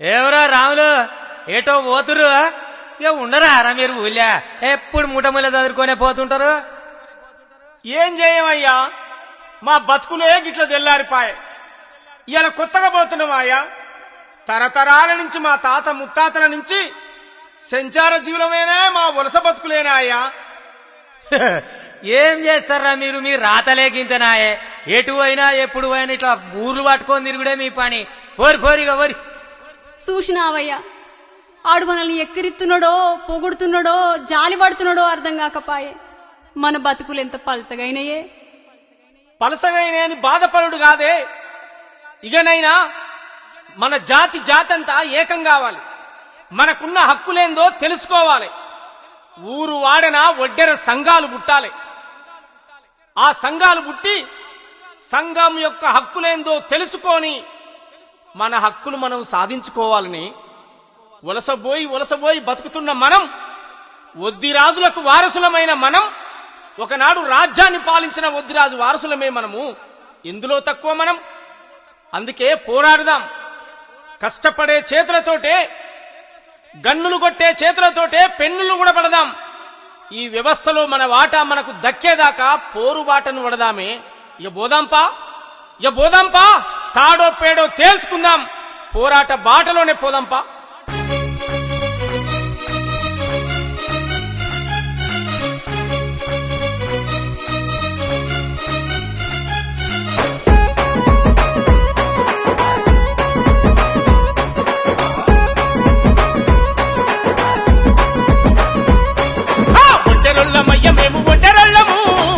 ఏవరా రాములు ఏటో పోతురు ఇక ఉండరా రా మీరు ఊళ్ళా ఎప్పుడు ముఠముల చదువుకొనే పోతుంటారు. ఏం చేయమయ్యా, మా బతుకులే గిట్ల తెల్లారిపాయే. ఇలా కొత్తగా పోతున్నామయ్యా. తరతరాల నుంచి మా తాత ముత్తాతల నుంచి సంచార జీవులమేనా మా వలస బతుకులేనా అయ్యా. ఏం చేస్తారా మీరు? మీ రాతలేకింతనాయే. ఎటు అయినా ఎప్పుడు అయినా ఇట్లా ఊర్లు పట్టుకొని తిరుగుడే మీ పని. పోరి పోరిగా పోరి. చూసినావయ్యా, ఆడు మనల్ని ఎక్కిరిస్తున్నాడో పొగుడుతున్నాడో జాలి పడుతున్నాడో అర్థం కాకపాయే. మన బతుకులు ఎంత పలసగైనయే. పలసగైన బాధపడుడు కాదే. ఇకనైనా మన జాతంతా ఏకం కావాలి. మనకున్న హక్కులేందో తెలుసుకోవాలి. ఊరు వాడన ఒడ్డెర సంఘాలు పుట్టాలి. ఆ సంఘాలు పుట్టి సంఘం యొక్క హక్కులేందో తెలుసుకొని మన హక్కులు మనం సాధించుకోవాలని వలసబోయి బతుకుతున్న మనం, ఒద్దిరాజులకు వారసులమైన మనం, ఒకనాడు రాజ్యాన్ని పాలించిన ఒద్దిరాజు వారసులమే మనము. ఎందులో తక్కువ మనం? అందుకే పోరాడుదాం. కష్టపడే చేతులతోటే, గన్నులు కొట్టే చేతులతోటే పెన్నులు కూడా పడదాం. ఈ వ్యవస్థలో మన వాటా మనకు దక్కేదాకా పోరుబాటను పడదామే. ఇక బోదాంపా తాడో పేడో తేల్చుకుందాం. పోరాట బాటలోనే పోదాంపా. ఒంటెరొల్లమయ్య మేము ఒంటెరొల్లము,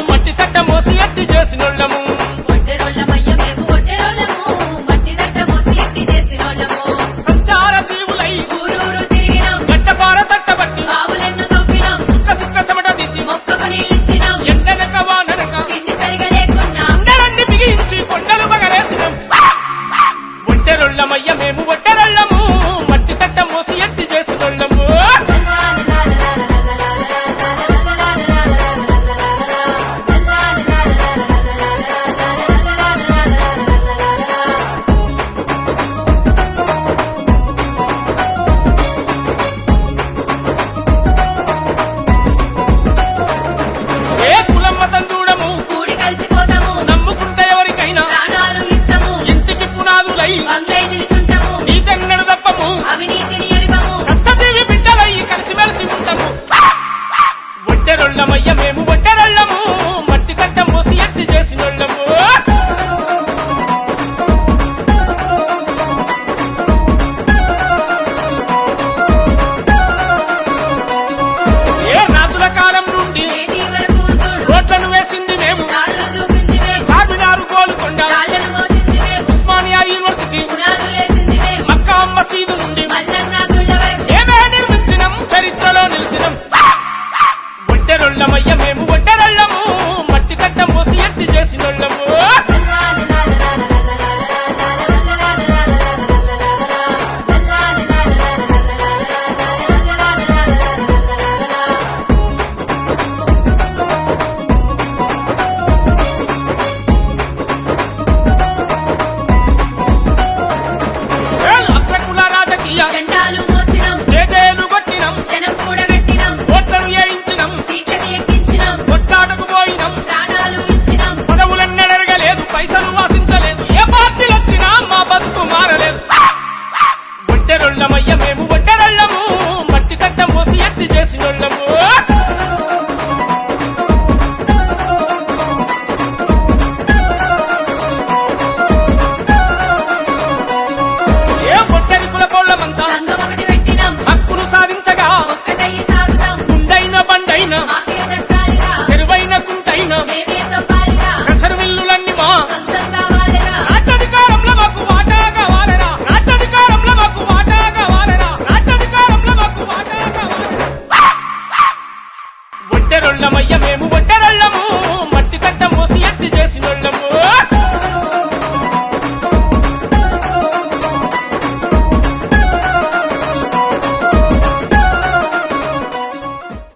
మట్టి తట్ట మోసి ఎత్తి చేసినొల్లము. సంచార జీవులై ఊరూరు తిరిగినాం, గడ్డపార తట్టబట్టి బావులెన్ను తవ్వినాం, సుక్క చెమట తీసి మొక్కకు నీళ్ళిచ్చినాం, ఎండనక వాననక తిండి సరిగా లేకున్నా కొండలన్నీ బిగించి కొండలు పగలేసినాం. ఒంటెరొల్లమయ్య మేము ఒంటెరొల్లము, మట్టి తట్ట మోసి ఎత్తి చేసినొల్లము. ఏ కులం మతం చూడము, కూడి కలిసిపోతాము, నమ్ముకుంటే ఎవరికైనా ప్రాణాలు ఇస్తాము, ఇంటికి పునాదులై బంగ్లై నిలుచుంటాము, నీతెన్నడు తప్పము, అవినీతిని ఎరుగము, కష్టజీవి బిడ్డలై కలిసిమెలిసి ఉంటాము. ఒంటెరొల్లమయ్య మేము ఒంటెరొల్లము, మట్టి తట్ట మోసి ఎత్తి చేసినొల్లము. ఏ రాజుల కాలం నుండి నేటి వరకు చూడు, రోడ్లను వేసింది మేము, దారులు చూపింది మేము, చార్మినారు గోల్కొండ, కాళ్ళను మోసింది మేము, ఉస్మానియా యూనివర్సిటీ, పునాదులేసింది మేము, మక్కా మసీదు నుండి మల్లన్న గుళ్ళ వరకు ఏమే నిర్మించినం, చరిత్రలో నిలిచినం. ఒంటెరొల్లమయ్య మేము ఒంటెరొల్లము, మట్టి తట్ట మోసి ఎత్తి చేసినొల్లము. అగ్రకుల రాజకీయ జెండాలు మోసినాం, జేజేలు కొట్టినం, జనం కూడగట్టినాం, ఓట్లను ఏయించినం, సీట్లకి ఎక్కించినాం, కొట్లాటకు పోయినం. ప్రాణాలు ఇచ్చినాం, పదవులెన్నడరగలేదు, పైసలు వాసించలేదు, ఏ పార్టీలు వచ్చినా మా బతుకు మారలేదు. ఒంటెరొల్లమయ్య మేము ఒంటెరొల్లము, మట్టి తట్ట మోసి ఎత్తి చేసినొల్లము. ఏ ఒంటరి కులపోళ్ళమంతా సంఘం ఒకటి పెట్టినాం, హక్కును సాధించగా ఒక్కటయ్యి సాగుతాం, గుండైన బండైన మాకే